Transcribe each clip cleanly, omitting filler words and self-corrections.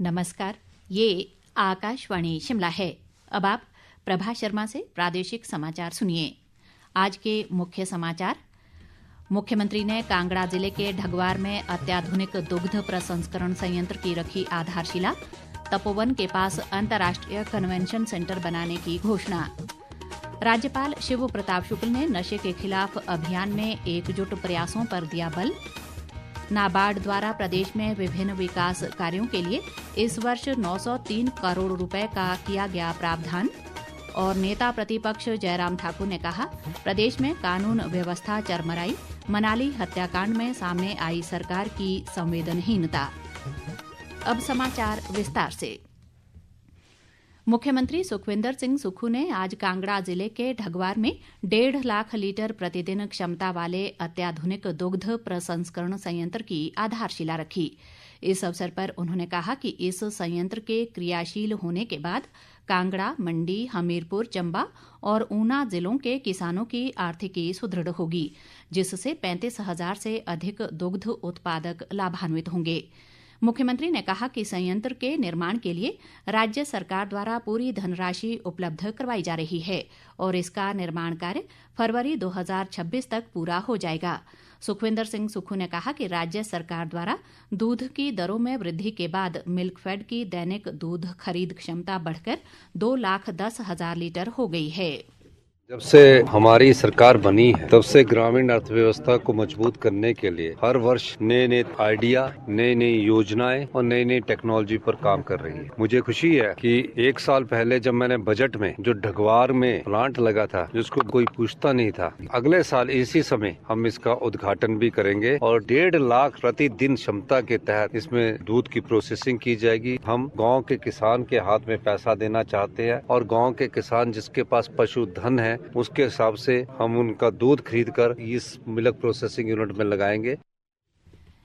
नमस्कार, ये आकाशवाणी शिमला है। अब आप प्रभा शर्मा से प्रादेशिक समाचार सुनिए। आज के मुख्य समाचार। मुख्यमंत्री ने कांगड़ा जिले के ढगवार में अत्याधुनिक दुग्ध प्रसंस्करण संयंत्र की रखी आधारशिला। तपोवन के पास अंतर्राष्ट्रीय कन्वेंशन सेंटर बनाने की घोषणा। राज्यपाल शिव प्रताप शुक्ल ने नशे के खिलाफ अभियान में एकजुट प्रयासों पर दिया बल। नाबार्ड द्वारा प्रदेश में विभिन्न विकास कार्यों के लिए इस वर्ष 903 करोड़ रुपए का किया गया प्रावधान। और नेता प्रतिपक्ष जयराम ठाकुर ने कहा, प्रदेश में कानून व्यवस्था चरमराई, मनाली हत्याकांड में सामने आई सरकार की संवेदनहीनता। अब समाचार विस्तार से। मुख्यमंत्री सुखविंदर सिंह सुक्खू ने आज कांगड़ा जिले के ढगवार में 1.5 लाख लीटर प्रतिदिन क्षमता वाले अत्याधुनिक दुग्ध प्रसंस्करण संयंत्र की आधारशिला रखी। इस अवसर पर उन्होंने कहा कि इस संयंत्र के क्रियाशील होने के बाद कांगड़ा, मंडी, हमीरपुर, चंबा और ऊना जिलों के किसानों की आर्थिकी सुदृढ़ होगी, जिससे 35,000 से अधिक दुग्ध उत्पादक लाभान्वित होंगे। मुख्यमंत्री ने कहा कि संयंत्र के निर्माण के लिए राज्य सरकार द्वारा पूरी धनराशि उपलब्ध करवाई जा रही है और इसका निर्माण कार्य फरवरी 2026 तक पूरा हो जाएगा। सुखविंदर सिंह सुक्खू ने कहा कि राज्य सरकार द्वारा दूध की दरों में वृद्धि के बाद मिल्कफेड की दैनिक दूध खरीद क्षमता बढ़कर 2,10,000 लीटर हो गई है। जब से हमारी सरकार बनी है तब से ग्रामीण अर्थव्यवस्था को मजबूत करने के लिए हर वर्ष नए नए आइडिया, नई नई योजनाएं और नई नई टेक्नोलॉजी पर काम कर रही है। मुझे खुशी है कि 1 साल पहले जब मैंने बजट में जो ढगवार में प्लांट लगा था, जिसको कोई पूछता नहीं था, अगले साल इसी समय हम इसका उद्घाटन भी करेंगे और 1.5 लाख प्रतिदिन क्षमता के तहत इसमें दूध की प्रोसेसिंग की जाएगी। हम गाँव के किसान के हाथ में पैसा देना चाहते हैं और गाँव के किसान जिसके पास पशुधन है उसके हिसाब से हम उनका दूध खरीदकर इस मिल्क प्रोसेसिंग यूनिट में लगाएंगे।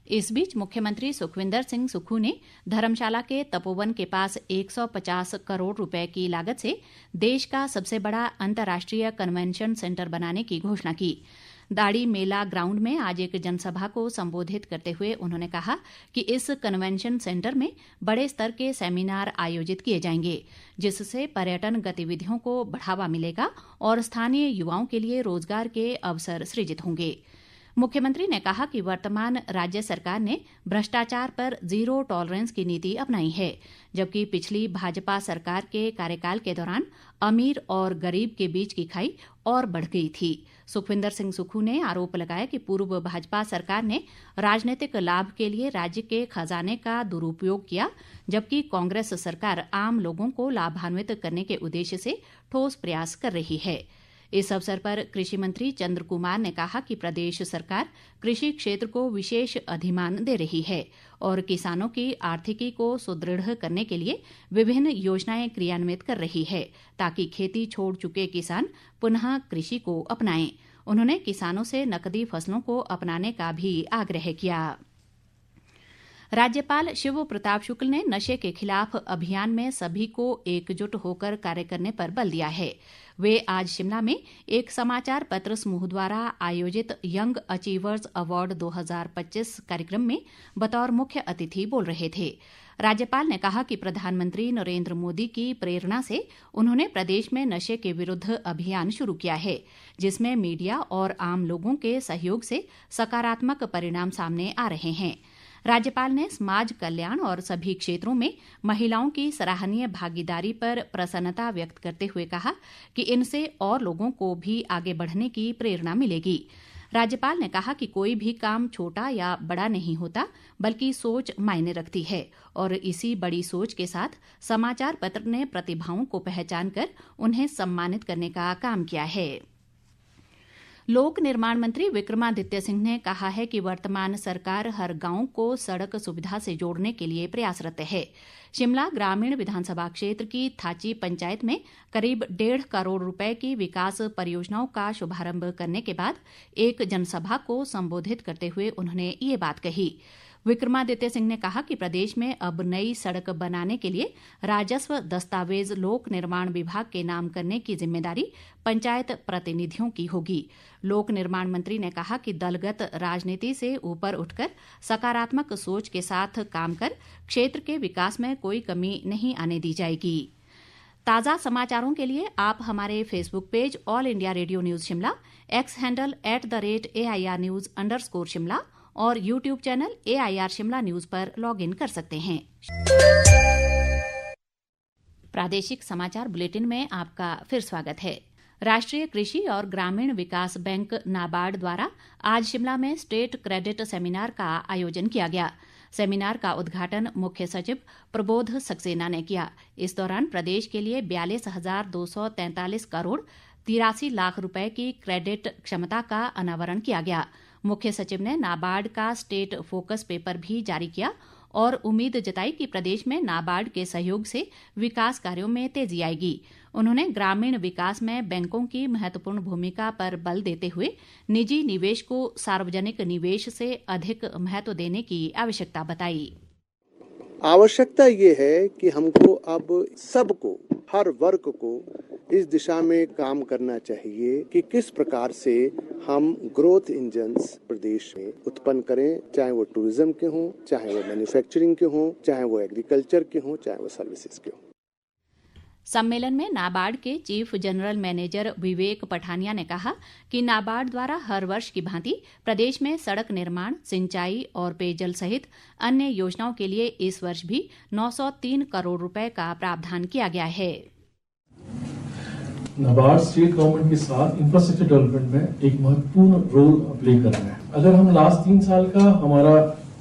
इस बीच मुख्यमंत्री सुखविंदर सिंह सुक्खू ने धर्मशाला के तपोवन के पास 150 करोड़ रुपए की लागत से देश का सबसे बड़ा अंतर्राष्ट्रीय कन्वेंशन सेंटर बनाने की घोषणा की। दाड़ी मेला ग्राउंड में आज एक जनसभा को संबोधित करते हुए उन्होंने कहा कि इस कन्वेंशन सेंटर में बड़े स्तर के सेमिनार आयोजित किए जाएंगे, जिससे पर्यटन गतिविधियों को बढ़ावा मिलेगा और स्थानीय युवाओं के लिए रोजगार के अवसर सृजित होंगे। मुख्यमंत्री ने कहा कि वर्तमान राज्य सरकार ने भ्रष्टाचार पर जीरो टॉलरेंस की नीति अपनाई है, जबकि पिछली भाजपा सरकार के कार्यकाल के दौरान अमीर और गरीब के बीच की खाई और बढ़ गई थी। सुखविंदर सिंह सुक्खू ने आरोप लगाया कि पूर्व भाजपा सरकार ने राजनीतिक लाभ के लिए राज्य के खजाने का दुरुपयोग किया, जबकि कांग्रेस सरकार आम लोगों को लाभान्वित करने के उद्देश्य से ठोस प्रयास कर रही है। इस अवसर पर कृषि मंत्री चंद्र कुमार ने कहा कि प्रदेश सरकार कृषि क्षेत्र को विशेष अधिमान दे रही है और किसानों की आर्थिकी को सुदृढ़ करने के लिए विभिन्न योजनाएं क्रियान्वित कर रही है, ताकि खेती छोड़ चुके किसान पुनः कृषि को अपनाएं। उन्होंने किसानों से नकदी फसलों को अपनाने का भी आग्रह किया। राज्यपाल शिव प्रताप शुक्ल ने नशे के खिलाफ अभियान में सभी को एकजुट होकर कार्य करने पर बल दिया है। वे आज शिमला में एक समाचार पत्र समूह द्वारा आयोजित यंग अचीवर्स अवार्ड 2025 कार्यक्रम में बतौर मुख्य अतिथि बोल रहे थे। राज्यपाल ने कहा कि प्रधानमंत्री नरेंद्र मोदी की प्रेरणा से उन्होंने प्रदेश में नशे के विरुद्ध अभियान शुरू किया है, जिसमें मीडिया और आम लोगों के सहयोग से सकारात्मक परिणाम सामने आ रहे हैं। राज्यपाल ने समाज कल्याण और सभी क्षेत्रों में महिलाओं की सराहनीय भागीदारी पर प्रसन्नता व्यक्त करते हुए कहा कि इनसे और लोगों को भी आगे बढ़ने की प्रेरणा मिलेगी। राज्यपाल ने कहा कि कोई भी काम छोटा या बड़ा नहीं होता, बल्कि सोच मायने रखती है और इसी बड़ी सोच के साथ समाचार पत्र ने प्रतिभाओं को पहचान कर उन्हें सम्मानित करने का काम किया है। लोक निर्माण मंत्री विक्रमादित्य सिंह ने कहा है कि वर्तमान सरकार हर गांव को सड़क सुविधा से जोड़ने के लिए प्रयासरत है। शिमला ग्रामीण विधानसभा क्षेत्र की थाची पंचायत में करीब 1.5 करोड़ रुपए की विकास परियोजनाओं का शुभारंभ करने के बाद एक जनसभा को संबोधित करते हुए उन्होंने ये बात कही। विक्रमादित्य सिंह ने कहा कि प्रदेश में अब नई सड़क बनाने के लिए राजस्व दस्तावेज लोक निर्माण विभाग के नाम करने की जिम्मेदारी पंचायत प्रतिनिधियों की होगी। लोक निर्माण मंत्री ने कहा कि दलगत राजनीति से ऊपर उठकर सकारात्मक सोच के साथ काम कर क्षेत्र के विकास में कोई कमी नहीं आने दी जाएगी। ताज़ा समाचारों के लिए आप हमारे Facebook page all India radio news Shimla, x handle @AIR News_शिमला और YouTube channel AIR Shimla news पर लॉग इन कर सकते हैं। प्रादेशिक समाचार बुलेटिन में आपका फिर स्वागत है। राष्ट्रीय कृषि और ग्रामीण विकास बैंक नाबार्ड द्वारा आज शिमला में स्टेट क्रेडिट सेमिनार का आयोजन किया गया। सेमिनार का उद्घाटन मुख्य सचिव प्रबोध सक्सेना ने किया। इस दौरान प्रदेश के लिए 42,243 करोड़ 83 लाख रुपए की क्रेडिट क्षमता का अनावरण किया गया। मुख्य सचिव ने नाबार्ड का स्टेट फोकस पेपर भी जारी किया और उम्मीद जताई कि प्रदेश में नाबार्ड के सहयोग से विकास कार्यों में तेजी आएगी। उन्होंने ग्रामीण विकास में बैंकों की महत्वपूर्ण भूमिका पर बल देते हुए निजी निवेश को सार्वजनिक निवेश से अधिक महत्व देने की आवश्यकता बताई। आवश्यकता ये है कि हमको अब सबको, हर वर्ग को इस दिशा में काम करना चाहिए कि किस प्रकार से हम ग्रोथ इंजन्स प्रदेश में उत्पन्न करें, चाहे वो टूरिज्म के हों, चाहे वो मैन्युफैक्चरिंग के हों, चाहे वो एग्रीकल्चर के हों, चाहे वो सर्विसेज के हों। सम्मेलन में नाबार्ड के चीफ जनरल मैनेजर विवेक पठानिया ने कहा कि नाबार्ड द्वारा हर वर्ष की भांति प्रदेश में सड़क निर्माण, सिंचाई और पेयजल सहित अन्य योजनाओं के लिए इस वर्ष भी 903 करोड़ रुपए का प्रावधान किया गया है। नाबार्ड स्टेट गवर्नमेंट के साथ इंफ्रास्ट्रक्चर डेवलपमेंट में एक महत्वपूर्ण रोल प्ले कर रहा है। अगर हम लास्ट 3 साल का हमारा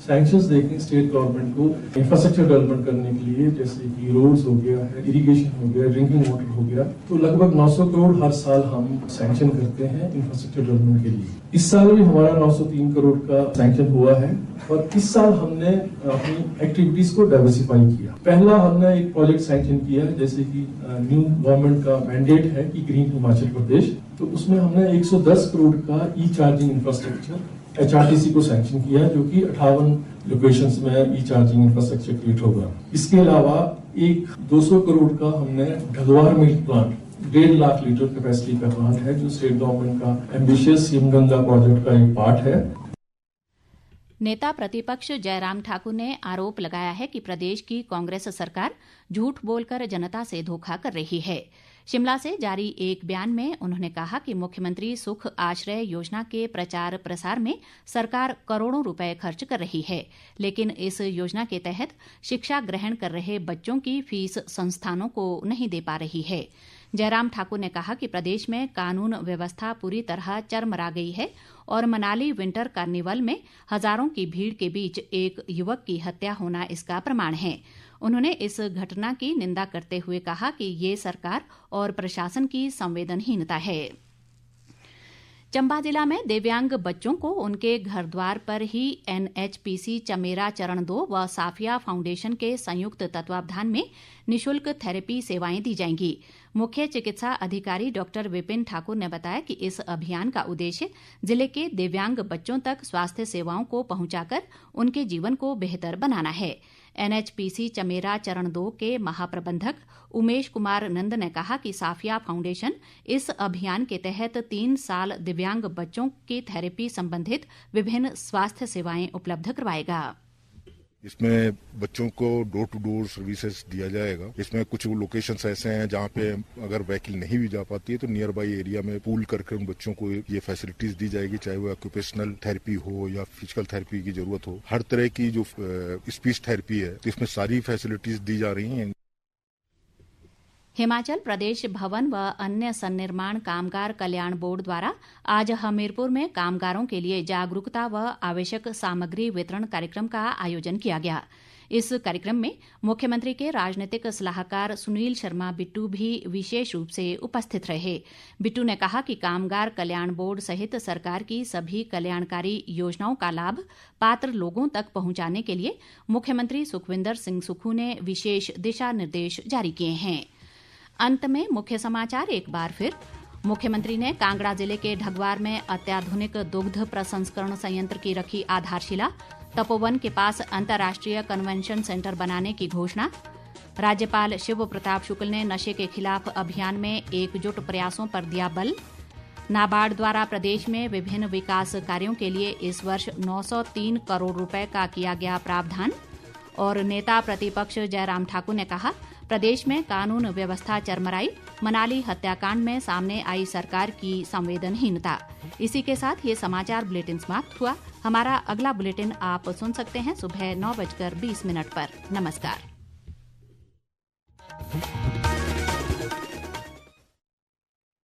सैंक्शंस देखें स्टेट गवर्नमेंट को इंफ्रास्ट्रक्चर डेवलपमेंट करने के लिए, जैसे कि रोड्स हो गया है, इरिगेशन हो गया, ड्रिंकिंग वाटर हो गया, तो लगभग 900 करोड़ हर साल हम सैंक्शन करते हैं इंफ्रास्ट्रक्चर डेवलपमेंट के लिए। इस साल भी हमारा 903 करोड़ का सैंक्शन हुआ है और इस साल हमने अपनी एक्टिविटीज को डाइवर्सिफाई किया। पहला हमने एक प्रोजेक्ट सैंक्शन किया, जैसे कि न्यू गवर्नमेंट का मैंडेट है कि ग्रीन हिमाचल प्रदेश, तो उसमें हमने 110 करोड़ का ई चार्जिंग इंफ्रास्ट्रक्चर HRTC को सैंक्शन किया, जो कि 58 लोकेशंस में ई चार्जिंग इंफ्रास्ट्रक्चर क्रिएट होगा। इसके अलावा एक 200 करोड़ का हमने Dhagwar milk plant, 1.5 lakh litre capacity का प्लांट है, जो स्टेट गवर्नमेंट का एम्बिशियस हिमगंगा प्रोजेक्ट का एक पार्ट है। नेता प्रतिपक्ष जयराम ठाकुर ने आरोप लगाया है कि प्रदेश की कांग्रेस सरकार झूठ बोलकर जनता से धोखा कर रही है। शिमला से जारी एक बयान में उन्होंने कहा कि मुख्यमंत्री सुख आश्रय योजना के प्रचार प्रसार में सरकार करोड़ों रुपए खर्च कर रही है, लेकिन इस योजना के तहत शिक्षा ग्रहण कर रहे बच्चों की फीस संस्थानों को नहीं दे पा रही है। जयराम ठाकुर ने कहा कि प्रदेश में कानून व्यवस्था पूरी तरह चरमरा गई है और मनाली विंटर कार्निवल में हजारों की भीड़ के बीच एक युवक की हत्या होना इसका प्रमाण है। उन्होंने इस घटना की निंदा करते हुए कहा कि ये सरकार और प्रशासन की संवेदनहीनता है। चंबा जिला में दिव्यांग बच्चों को उनके घर द्वार पर ही NHPC चमेरा चरण 2 व साफिया फाउंडेशन के संयुक्त तत्वावधान में निशुल्क थेरेपी सेवाएं दी जाएंगी। मुख्य चिकित्सा अधिकारी डॉक्टर विपिन ठाकुर ने बताया कि इस अभियान का उद्देश्य जिले के दिव्यांग बच्चों तक स्वास्थ्य सेवाओं को पहुंचाकर उनके जीवन को बेहतर बनाना है। NHPC चमेरा चरण 2 के महाप्रबंधक उमेश कुमार नंद ने कहा कि साफिया फाउंडेशन इस अभियान के तहत 3 साल दिव्यांग बच्चों की थेरेपी संबंधित विभिन्न स्वास्थ्य सेवाएं उपलब्ध करवाएगा। इसमें बच्चों को डोर टू डोर सर्विसेज दिया जाएगा। इसमें कुछ लोकेशंस ऐसे हैं जहाँ पे अगर व्हीकल नहीं भी जा पाती है तो नियर बाई एरिया में पूल करके उन बच्चों को ये फैसिलिटीज दी जाएगी, चाहे वो ऑक्यूपेशनल थेरेपी हो या फिजिकल थेरेपी की जरूरत हो। हर तरह की जो स्पीच थेरेपी है तो इसमें सारी फैसिलिटीज दी जा रही हैं। हिमाचल प्रदेश भवन व अन्य सन्निर्माण कामगार कल्याण बोर्ड द्वारा आज हमीरपुर में कामगारों के लिए जागरूकता व आवश्यक सामग्री वितरण कार्यक्रम का आयोजन किया गया। इस कार्यक्रम में मुख्यमंत्री के राजनीतिक सलाहकार सुनील शर्मा बिट्टू भी विशेष रूप से उपस्थित रहे। बिट्टू ने कहा कि कामगार कल्याण बोर्ड सहित सरकार की सभी कल्याणकारी योजनाओं का लाभ पात्र लोगों तक पहुंचाने के लिए मुख्यमंत्री सुखविंदर सिंह सुक्खू ने विशेष दिशा निर्देश जारी किए हैं। अंत में मुख्य समाचार एक बार फिर। मुख्यमंत्री ने कांगड़ा जिले के ढगवार में अत्याधुनिक दुग्ध प्रसंस्करण संयंत्र की रखी आधारशिला। तपोवन के पास अंतर्राष्ट्रीय कन्वेंशन सेंटर बनाने की घोषणा। राज्यपाल शिव प्रताप शुक्ल ने नशे के खिलाफ अभियान में एकजुट प्रयासों पर दिया बल। नाबार्ड द्वारा प्रदेश में विभिन्न विकास कार्यों के लिए इस वर्ष 903 करोड़ रुपए का किया गया प्रावधान। और नेता प्रतिपक्ष जयराम ठाकुर ने कहा, प्रदेश में कानून व्यवस्था चरमराई, मनाली हत्याकांड में सामने आई सरकार की संवेदनहीनता। इसी के साथ ये समाचार बुलेटिन समाप्त हुआ। हमारा अगला बुलेटिन आप सुन सकते हैं सुबह 9:20 पर। नमस्कार।